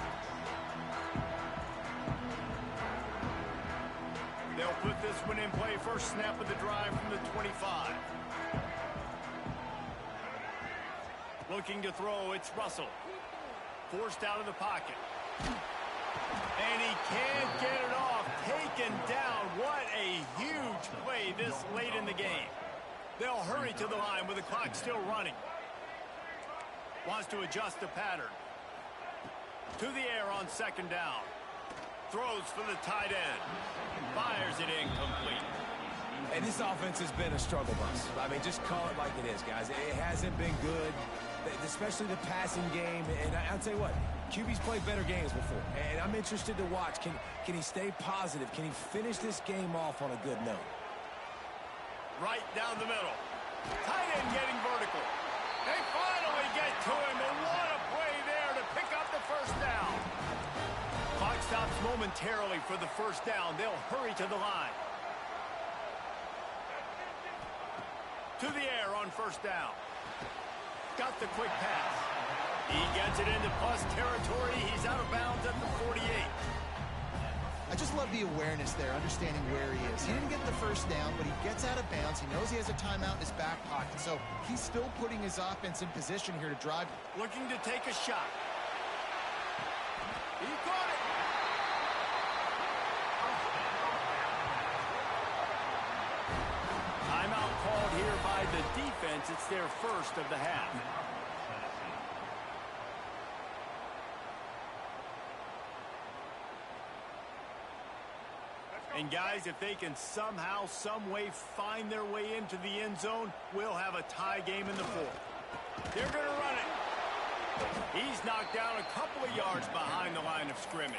They'll put this one in play. First snap of the drive from the 25. Looking to throw, it's Russell. Forced out of the pocket. And he can't get it off. Taken down. What a huge play this late in the game. They'll hurry to the line with the clock still running. Wants to adjust the pattern. To the air on second down. Throws for the tight end. Fires it incomplete. And this offense has been a struggle bus. I mean, just call it like it is, guys. It hasn't been good, especially the passing game. And I'll tell you what, QB's played better games before. And I'm interested to watch. Can he stay positive? Can he finish this game off on a good note? Right down the middle. Tight end getting vertical. They finally get to him, and what a play there to pick up the first down. Clock stops momentarily for the first down. They'll hurry to the line. To the air on first down. Got the quick pass. He gets it into plus territory. He's out of bounds at the 48. I just love the awareness there, understanding where he is. He didn't get the first down, but he gets out of bounds. He knows he has a timeout in his back pocket, so he's still putting his offense in position here to drive. Looking to take a shot. He caught it. Timeout called here by the defense. It's their first of the half. And guys, if they can somehow, some way find their way into the end zone, we'll have a tie game in the fourth. They're going to run it. He's knocked down a couple of yards behind the line of scrimmage.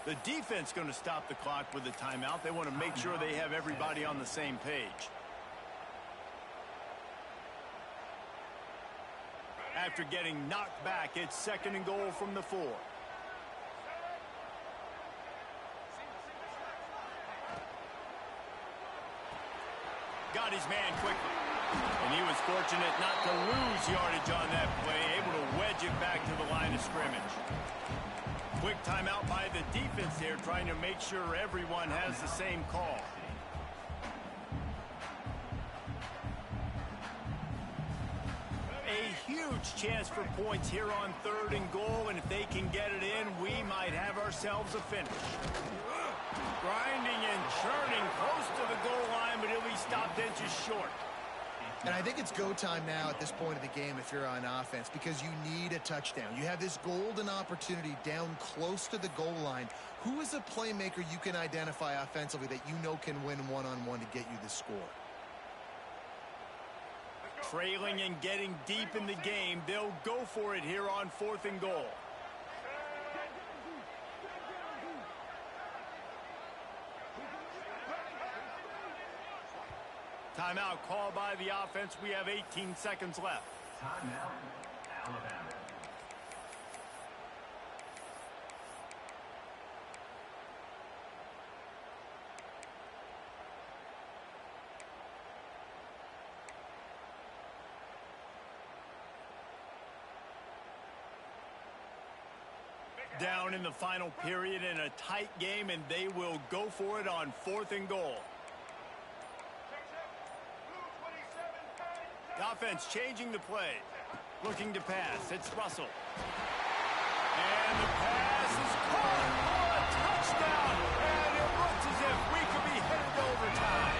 The defense going to stop the clock with a timeout. They want to make sure they have everybody on the same page. After getting knocked back, it's 2nd and goal from the 4. Got his man quickly. And he was fortunate not to lose yardage on that play, able to wedge it back to the line of scrimmage. Quick timeout by the defense there, trying to make sure everyone has the same call. A huge chance for points here on 3rd and goal, and if they can get it in, we might have ourselves a finish. Grinding and churning close to the goal line, but he'll be stopped inches short. And I think it's go time now at this point of the game if you're on offense, because you need a touchdown. You have this golden opportunity down close to the goal line. Who is a playmaker you can identify offensively that you know can win one-on-one to get you the score? Trailing and getting deep in the game, they'll go for it here on 4th and goal. Timeout called by the offense. We have 18 seconds left. Timeout, Alabama. Down in the final period in a tight game, and they will go for it on 4th and goal. The offense changing the play. Looking to pass. It's Russell. And the pass is caught for a touchdown. And it looks as if we could be headed to overtime.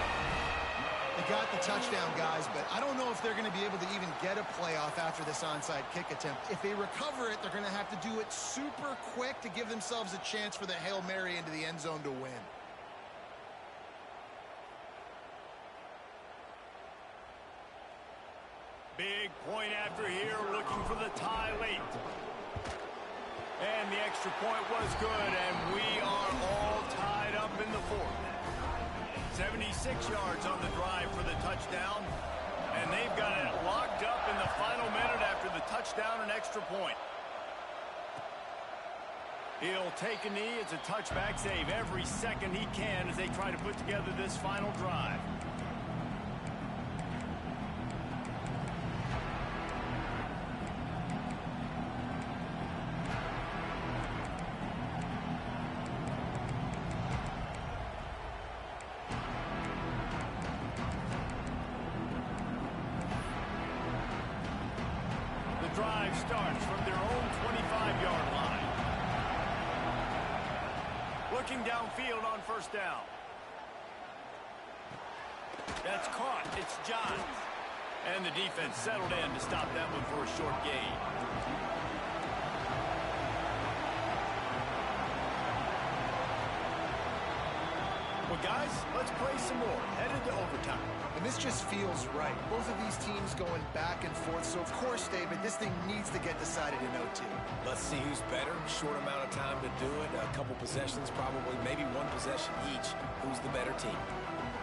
They got the touchdown, guys, but I don't know if they're going to be able to even get a playoff after this onside kick attempt. If they recover it, they're going to have to do it super quick to give themselves a chance for the Hail Mary into the end zone to win. Big point after here, looking for the tie late. And the extra point was good, and we are all tied up in the fourth. 76 yards on the drive for the touchdown, and they've got it locked up in the final minute after the touchdown and extra point. He'll take a knee. It's a touchback save every second he can as they try to put together this final drive. Drive starts from their own 25-yard line. Looking downfield on 1st down. That's caught. It's Johns. And the defense settled in to stop that one for a short gain. Well, guys, let's play some more. Headed to overtime. And this just feels right. Both of these teams going back and forth. So, of course, David, this thing needs to get decided in OT. Let's see who's better. Short amount of time to do it. A couple possessions, probably maybe one possession each. Who's the better team?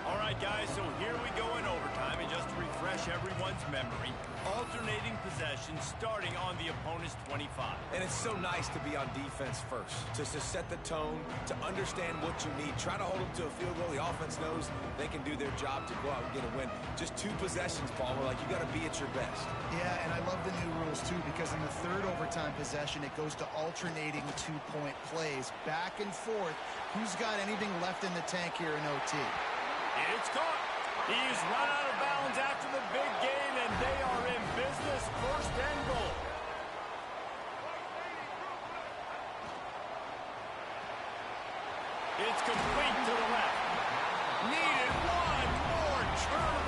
All right, guys, so here we go in overtime. And just to refresh everyone's memory, alternating possessions starting on the opponent's 25. And it's so nice to be on defense first, to set the tone, to understand what you need. Try to hold them to a field goal. The offense knows they can do their job to go out and get a win. Just 2 possessions, Paul. We're like, you got to be at your best. Yeah, and I love the new rules, too, because in the 3rd overtime possession, it goes to alternating 2-point plays, back and forth. Who's got anything left in the tank here in OT? It's caught. He's run out of bounds after the big gain, and they are in business. 1st and goal. It's complete to the left. Needed one more turn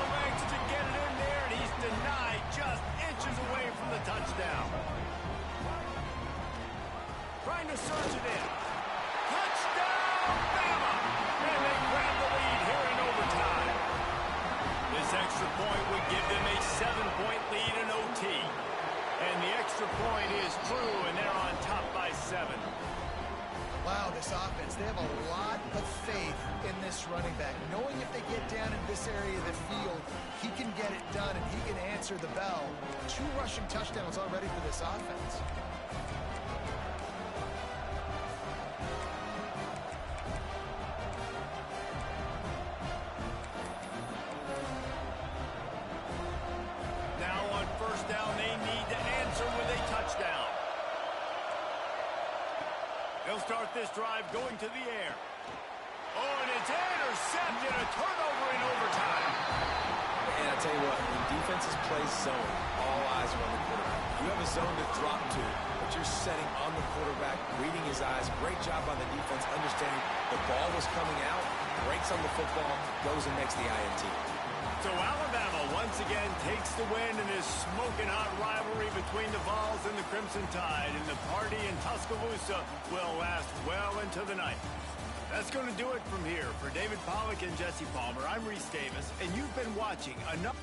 knowing if they get down in this area of the field, he can get it done and he can answer the bell. 2 rushing touchdowns already for this offense. Now on first down, they need to answer with a touchdown. They'll start this drive going to the air. Oh, and it's intercepted, a turnover in overtime. And I tell you what, when defenses play zone, all eyes are on the quarterback. You have a zone to drop to, but you're setting on the quarterback, reading his eyes. Great job by the defense, understanding the ball was coming out, breaks on the football, goes and makes the INT. So Alabama once again takes the win in this smoking hot rivalry between the Vols and the Crimson Tide, and the party in Tuscaloosa will last well into the night. That's going to do it from here. For David Pollack and Jesse Palmer, I'm Reese Davis, and you've been watching another...